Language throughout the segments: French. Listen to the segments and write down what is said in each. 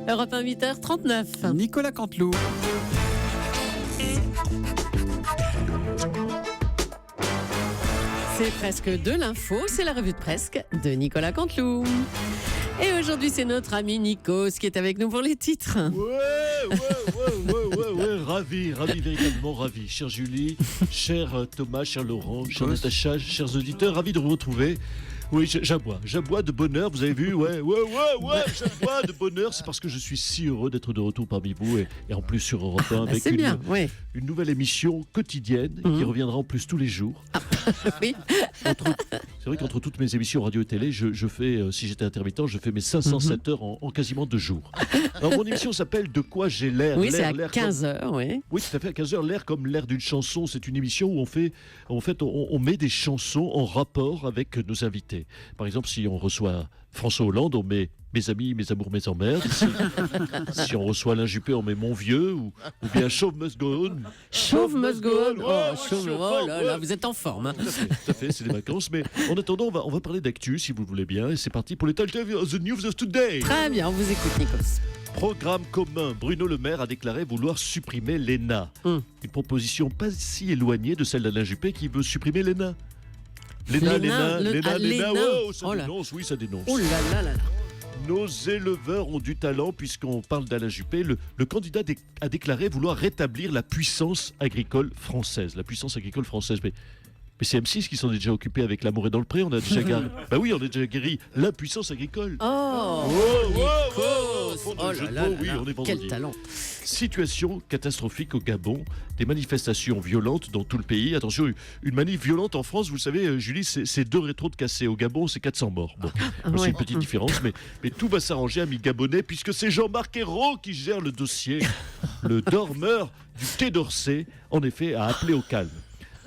Europe 1, 8h39. Nicolas Canteloup. C'est presque de l'info, c'est la revue de presque de Nicolas Canteloup. Et aujourd'hui, c'est notre ami Nikos qui est avec nous pour les titres. Ouais, ravi, véritablement ravi. Chère Julie, cher Thomas, cher Laurent, cher Natacha, chers auditeurs, ravi de vous retrouver. Oui, j'aboie de bonheur, vous avez vu, j'aboie de bonheur, c'est parce que je suis si heureux d'être de retour parmi vous et en plus sur Europe 1 avec une nouvelle émission quotidienne qui reviendra en plus tous les jours. Oui. C'est vrai qu'entre toutes mes émissions radio et télé, je fais, si j'étais intermittent, je fais mes 507 heures en quasiment 2 jours. Alors mon émission s'appelle De quoi j'ai l'air. Oui, c'est à 15h, oui. Oui, tout à fait, à 15h, l'air comme l'air d'une chanson. C'est une émission où on met des chansons en rapport avec nos invités. Par exemple, si on reçoit François Hollande, on met Mes amis, mes amours, mes emmerdes. Si on reçoit Alain Juppé, on met Mon vieux ou bien Chauve must go on. Chauve must go on. Oh là là, vous êtes en forme. Hein. Tout à fait, c'est les vacances. Mais en attendant, on va parler d'actu, si vous le voulez bien. Et c'est parti pour les The News of Today. Très bien, on vous écoute, Nikos. Programme commun. Bruno Le Maire a déclaré vouloir supprimer l'ENA. Une proposition pas si éloignée de celle d'Alain Juppé qui veut supprimer l'ENA. L'ENA, ça dénonce, oui, ça dénonce. Oh là là. Nos éleveurs ont du talent puisqu'on parle d'Alain Juppé. Le candidat a déclaré vouloir rétablir la puissance agricole française. La puissance agricole française. Mais c'est M6 qui s'en est déjà occupé avec L'amour est dans le pré. On a déjà on a déjà guéri la puissance agricole. Oh là là, on est vendredi. Quel talent. Situation catastrophique au Gabon, des manifestations violentes dans tout le pays. Attention, une manif violente en France, vous le savez, Julie, c'est 2 rétros de cassés. Au Gabon, c'est 400 morts. Bon, c'est une petite différence, mais tout va s'arranger, amis gabonais, puisque c'est Jean-Marc Ayrault qui gère le dossier. Le dormeur du Quai d'Orsay, en effet, a appelé au calme.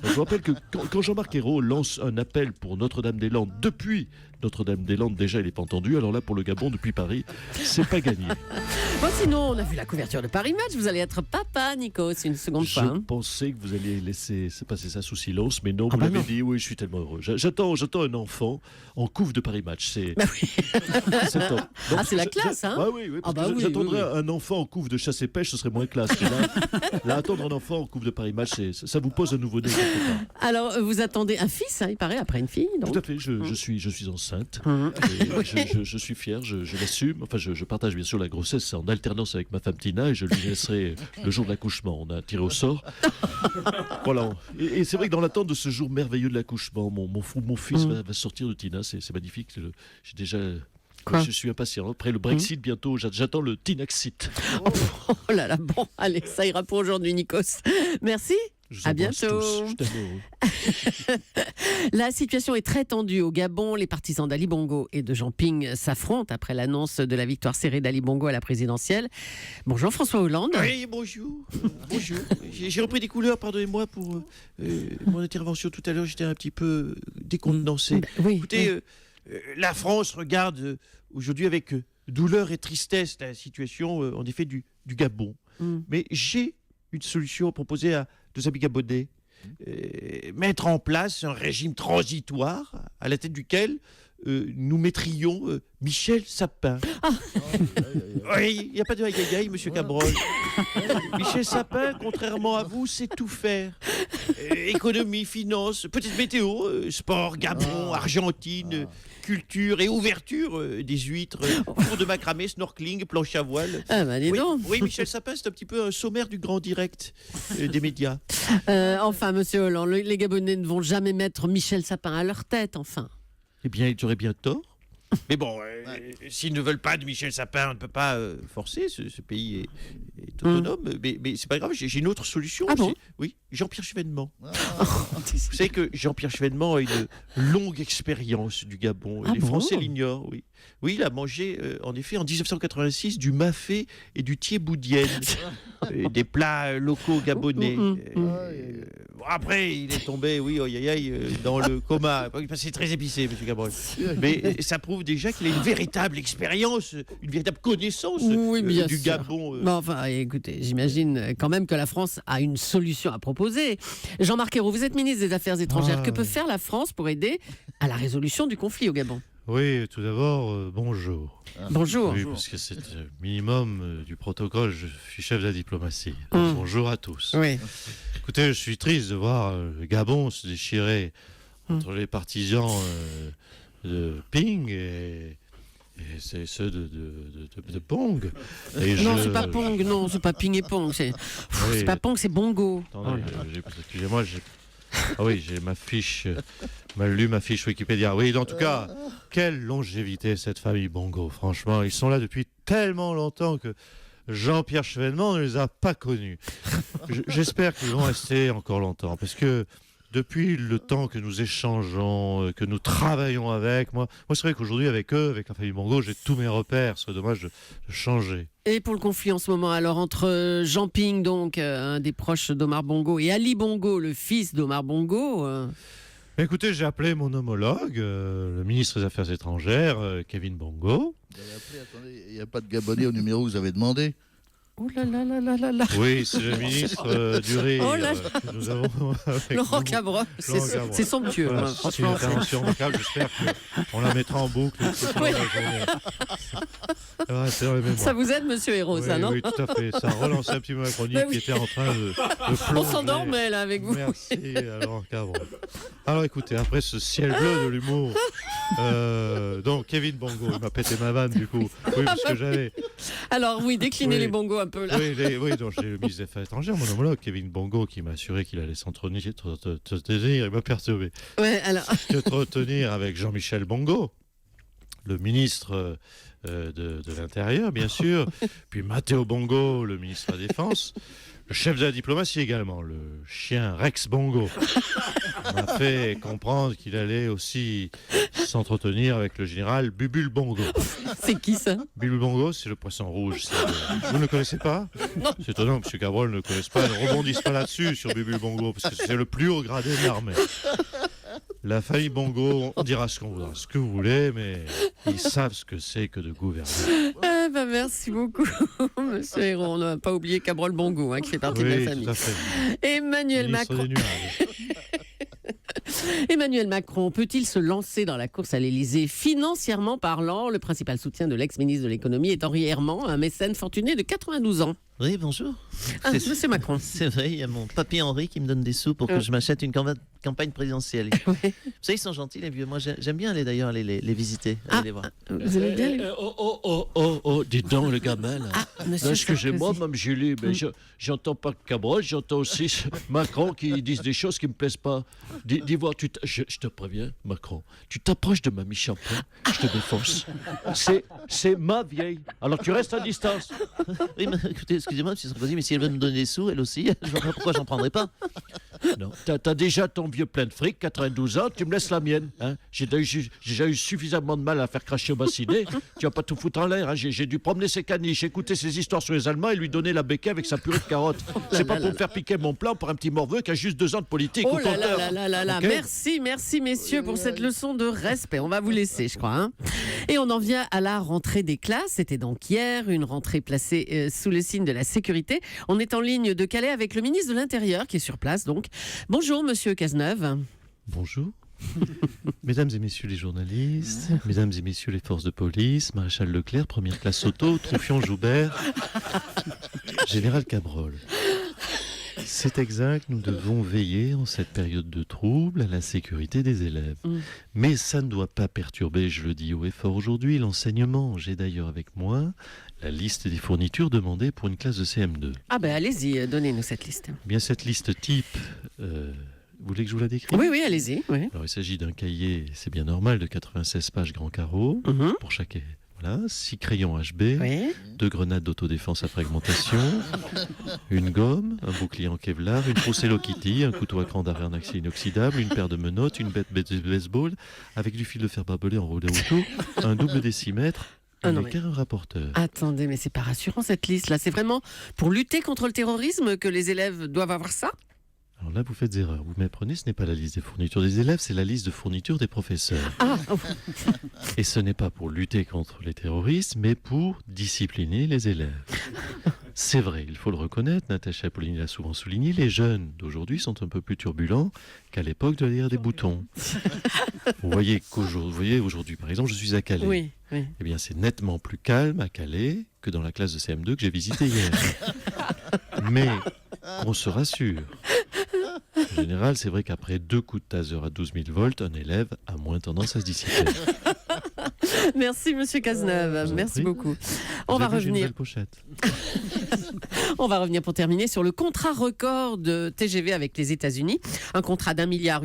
Je vous rappelle que quand Jean-Marc Ayrault lance un appel pour Notre-Dame-des-Landes, depuis Notre-Dame-des-Landes, déjà, il n'est pas entendu. Alors là, pour le Gabon, depuis Paris, c'est pas gagné. Bon, sinon, on a vu la couverture de Paris Match. Vous allez être papa, Nico, c'est une seconde fois. Je pensais que vous alliez laisser passer ça sous silence, mais non, vous l'avez dit. Oui, je suis tellement heureux. J'attends un enfant en couve de Paris Match. C'est c'est la classe, hein. Oui, j'attendrais un enfant en couve de chasse et pêche, ce serait moins classe. Là, attendre un enfant en couve de Paris Match, ça vous pose un nouveau-né. Alors, vous attendez un fils, il paraît, après une fille, donc. Tout à fait, je suis enceinte. Je suis fier, je l'assume. Enfin, je partage bien sûr la grossesse en alternance avec ma femme Tina et je lui laisserai le jour de l'accouchement. On a tiré au sort. Voilà. Et c'est vrai que dans l'attente de ce jour merveilleux de l'accouchement, mon fils va sortir de Tina. C'est magnifique. J'ai déjà... Je suis impatient. Après le Brexit, bientôt, j'attends le Tinaxit. Oh là là, bon, allez, ça ira pour aujourd'hui, Nikos. Merci. À bientôt. La situation est très tendue au Gabon. Les partisans d'Ali Bongo et de Jean Ping s'affrontent après l'annonce de la victoire serrée d'Ali Bongo à la présidentielle. Bonjour François Hollande. Oui, bonjour. Bonjour. J'ai repris des couleurs, pardonnez-moi pour mon intervention tout à l'heure. J'étais un petit peu décontenancé. Oui. Écoutez, la France regarde aujourd'hui avec douleur et tristesse la situation en effet du Gabon. Mais j'ai une solution à proposer à nos amis gabonais. Mettre en place un régime transitoire à la tête duquel nous mettrions Michel Sapin. Oui, il n'y a pas de aïe-aïe-aïe, monsieur Cabrol. Michel Sapin, contrairement à vous, sait tout faire. Économie, finance, peut-être météo, sport, Gabon, Argentine, culture et ouverture des huîtres, cours de macramé, snorkeling, planche à voile. Dis donc. Oui, Michel Sapin, c'est un petit peu un sommaire du grand direct des médias. Enfin, monsieur Hollande, les Gabonais ne vont jamais mettre Michel Sapin à leur tête, enfin. Eh bien, ils auraient bien tort. Mais bon, s'ils ne veulent pas de Michel Sapin, on ne peut pas forcer. Ce pays est autonome. Mais c'est pas grave, j'ai une autre solution. Ah bon ? Oui, Jean-Pierre Chevènement. Vous savez que Jean-Pierre Chevènement a une longue expérience du Gabon. Les Français l'ignorent, oui. Oui, il a mangé, en effet, en 1986, du mafé et du thieboudienne, des plats locaux gabonais. Après, il est tombé, dans le coma. C'est très épicé, monsieur Cabrol. Mais ça prouve déjà qu'il a une véritable expérience, une véritable connaissance du Gabon. Bon, enfin, écoutez, j'imagine quand même que la France a une solution à proposer. Jean-Marc Ayrault, vous êtes ministre des Affaires étrangères. Que peut faire la France pour aider à la résolution du conflit au Gabon ? Oui, tout d'abord, bonjour. Bonjour. Oui, parce que c'est le minimum du protocole. Je suis chef de la diplomatie. Donc, bonjour à tous. Oui. Écoutez, je suis triste de voir le Gabon se déchirer entre les partisans de Ping et c'est ceux de Pong. Et Non, c'est pas Pong, non, c'est pas Ping et Pong. C'est pas Pong, c'est Bongo. Attendez, excusez-moi, ah oui, j'ai ma fiche, lu ma fiche Wikipédia. Oui, en tout cas, quelle longévité cette famille Bongo. Franchement, ils sont là depuis tellement longtemps que Jean-Pierre Chevènement ne les a pas connus. J'espère qu'ils vont rester encore longtemps, parce que depuis le temps que nous échangeons, que nous travaillons avec, moi c'est vrai qu'aujourd'hui, avec eux, avec la famille Bongo, j'ai tous mes repères. Ce serait dommage de changer. Et pour le conflit en ce moment, alors entre Jean Ping, donc un des proches d'Omar Bongo, et Ali Bongo, le fils d'Omar Bongo. Écoutez, j'ai appelé mon homologue, le ministre des Affaires étrangères, Kevin Bongo. Vous avez appelé, attendez, il n'y a pas de Gabonais au numéro que vous avez demandé? Oh là là là là là là. Oui, c'est le ministre du Rire Oh là là. que nous avons avec Laurent nous. Cabrol, Laurent Cabrol. c'est somptueux. Voilà, hein, c'est une franchement. intervention vocale, j'espère qu'on la mettra en boucle tout au long de la journée. C'est dans les mémoires. Ça vous aide, monsieur Hérault, Oui, ça, non? oui, tout à fait. Ça a relancé un petit peu ma chronique Bah oui. qui était en train de On plonger. s'endormait là avec vous. Merci, Laurent Cabrol. Alors écoutez, après ce ciel bleu de l'humour, donc Kevin Bongo, il m'a pété ma vanne du coup. Oui, parce que j'avais... Alors oui, déclinez Oui. les bongos un peu là. Oui, donc j'ai le ministre des Affaires étrangères, mon homologue Kevin Bongo, qui m'a assuré qu'il allait s'entretenir, il m'a perturbé, Ouais, alors. s'entretenir avec Jean-Michel Bongo, le ministre de l'Intérieur, bien sûr, puis Matteo Bongo, le ministre de la Défense, le chef de la diplomatie également, le chien Rex Bongo, m'a fait comprendre qu'il allait aussi s'entretenir avec le général Bubule Bongo. C'est qui ça? Bubule Bongo, c'est le poisson rouge. Vous ne le connaissez pas? Non. C'est étonnant que M. Cabrol ne le connaisse pas. Ne rebondisse pas là-dessus sur Bubule Bongo, parce que c'est le plus haut gradé de l'armée. La famille Bongo, on dira ce qu'on voudra, ce que vous voulez, mais ils savent ce que c'est que de gouverner. Merci beaucoup, monsieur Hérault. On n'a pas oublié Cabrol Bongo, qui fait partie de Oui, la famille. tout à fait. Emmanuel Ministre Macron. des nuages. Emmanuel Macron peut-il se lancer dans la course à l'Élysée financièrement parlant? Le principal soutien de l'ex-ministre de l'économie est Henri Herman, un mécène fortuné de 92 ans. Oui, bonjour. Ah, monsieur Macron. C'est vrai, il y a mon papy Henri qui me donne des sous pour que je m'achète une campagne présidentielle. Ouais. Vous savez, ils sont gentils, les vieux. Moi, j'aime bien aller d'ailleurs les visiter, aller les voir. Vous aimez bien les... Oh, dis donc, le gamin, là. Monsieur Non, excusez-moi, Sarkozy. Mme Julie, mais j'entends pas Cabrol, j'entends aussi Macron qui disent des choses qui me plaisent pas. Dis voir, je te préviens, Macron, tu t'approches de Mamie Champlain, je te défonce. C'est ma vieille. Alors tu restes à distance. Oui, mais écoutez, excusez-moi, M. Sarkozy, mais si elle veut me donner des sous, elle aussi, je vois pas pourquoi j'en prendrais pas. Non, t'as déjà ton vieux plein de fric, 92 ans, tu me laisses la mienne. Hein. J'ai déjà eu suffisamment de mal à faire cracher au bassinet. Tu vas pas tout foutre en l'air. Hein. J'ai dû promener ses caniches, écouter ses histoires sur les Allemands et lui donner la béquille avec sa purée de carottes. C'est pas pour me faire piquer mon plan pour un petit morveux qui a juste 2 ans de politique. Oh au là compteur. là là là là. Ok. Merci messieurs pour cette leçon de respect. On va vous laisser, je crois. Et on en vient à la rentrée des classes. C'était donc hier, une rentrée placée sous le signe de la sécurité. On est en ligne de Calais avec le ministre de l'Intérieur qui est sur place. Donc, bonjour monsieur Cazeneuve. Bonjour. Mesdames et messieurs les journalistes, mesdames et messieurs les forces de police, Maréchal Leclerc, première classe auto, Troufion-Joubert, Général Cabrol. C'est exact, nous devons veiller en cette période de trouble à la sécurité des élèves. Mais ça ne doit pas perturber, je le dis haut et fort aujourd'hui, l'enseignement. J'ai d'ailleurs avec moi la liste des fournitures demandées pour une classe de CM2. Ah ben allez-y, donnez-nous cette liste. Bien cette liste type, vous voulez que je vous la décrive? Oui, allez-y. Oui. Alors, il s'agit d'un cahier, c'est bien normal, de 96 pages grand carreau, Mhm. pour chaque... Voilà, 6 crayons HB, Oui. 2 grenades d'autodéfense à fragmentation, une gomme, un bouclier en Kevlar, une trousse Hello Kitty, un couteau à cran d'arrêt en acier inoxydable, une paire de menottes, une bête de baseball, avec du fil de fer barbelé enroulé autour, un double décimètre, Ah non, un équerre, un rapporteur. Attendez, mais c'est pas rassurant cette liste-là. C'est vraiment pour lutter contre le terrorisme que les élèves doivent avoir ça? Alors là, vous faites erreur. Vous méprenez, ce n'est pas la liste des fournitures des élèves, c'est la liste de fournitures des professeurs. Ah, oh. Et ce n'est pas pour lutter contre les terroristes, mais pour discipliner les élèves. C'est vrai, il faut le reconnaître, Natacha Polony l'a souvent souligné, les jeunes d'aujourd'hui sont un peu plus turbulents qu'à l'époque de l'ère des boutons. Vous voyez aujourd'hui, par exemple, je suis à Calais. Oui, oui. Eh bien, c'est nettement plus calme à Calais que dans la classe de CM2 que j'ai visitée hier. Mais qu'on se rassure. En général, c'est vrai qu'après 2 coups de taser à 12 000 volts, un élève a moins tendance à se dissiper. Merci, monsieur Cazeneuve. Merci prie. beaucoup. Vous On va avez vu, j'ai une revenir. belle pochette. On va revenir pour terminer sur le contrat record de TGV avec les États-Unis. Un contrat d'1,8 milliard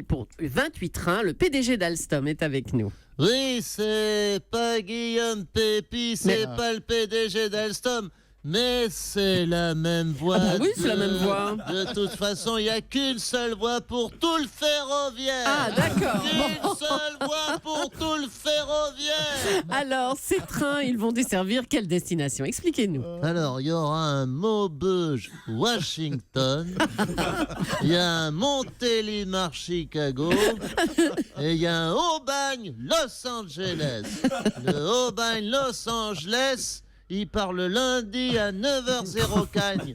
pour 28 trains. Le PDG d'Alstom est avec nous. Oui, c'est pas Guillaume Pépi, c'est Mais- pas le PDG d'Alstom, mais c'est la même voix. Ah bah oui, c'est la même voix. De toute façon, il n'y a qu'une seule voix pour tout le ferroviaire. Ah, d'accord. Une seule voix pour tout le ferroviaire. Alors, ces trains, ils vont desservir quelle destination? Expliquez-nous. Alors, il y aura un Maubeuge Washington, il y a un Montélimar Chicago, et il y a un Aubagne Los Angeles. Le Aubagne Los Angeles, il part le lundi à 9h04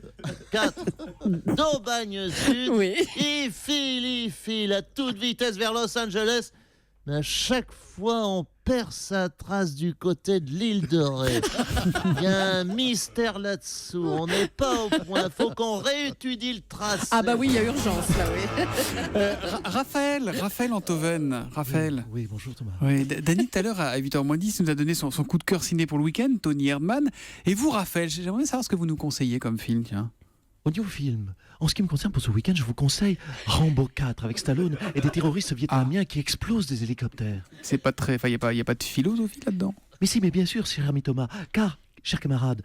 d'Aubagne Sud. Oui. Il file à toute vitesse vers Los Angeles. Mais à chaque fois, on perd sa trace du côté de l'île de Ré. Il y a un mystère là-dessous. On n'est pas au point. Il faut qu'on réétudie le tracé. Ah bah oui, il y a urgence là, oui. Raphaël Antoven. Raphaël. Oui, bonjour Thomas. Oui, Dany, tout à l'heure, à 8h10, nous a donné son coup de cœur ciné pour le week-end, Tony Erdmann. Et vous, Raphaël, j'aimerais savoir ce que vous nous conseillez comme film, tiens. Audiofilm. En ce qui me concerne, pour ce week-end, je vous conseille Rambo 4 avec Stallone et des terroristes vietnamiens qui explosent des hélicoptères. C'est pas très. Enfin, il n'y a pas de philosophie là-dedans. Mais si, mais bien sûr, cher ami Thomas, car, cher camarade,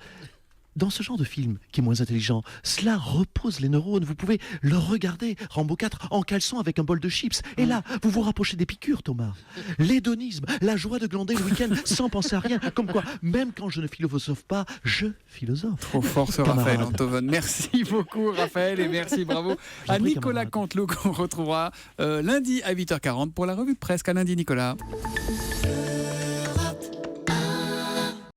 dans ce genre de film qui est moins intelligent, cela repose les neurones. Vous pouvez le regarder, Rambo 4, en caleçon avec un bol de chips. Et là, vous vous rapprochez des piqûres, Thomas. L'hédonisme, la joie de glander le week-end sans penser à rien. Comme quoi, même quand je ne philosophe pas, je philosophe. Trop fort ce Camarade. Raphaël Antoven. Merci beaucoup, Raphaël, et merci, bravo à prie, Nicolas camarade. Canteloup qu'on retrouvera lundi à 8h40 pour la revue de presse. À lundi, Nicolas.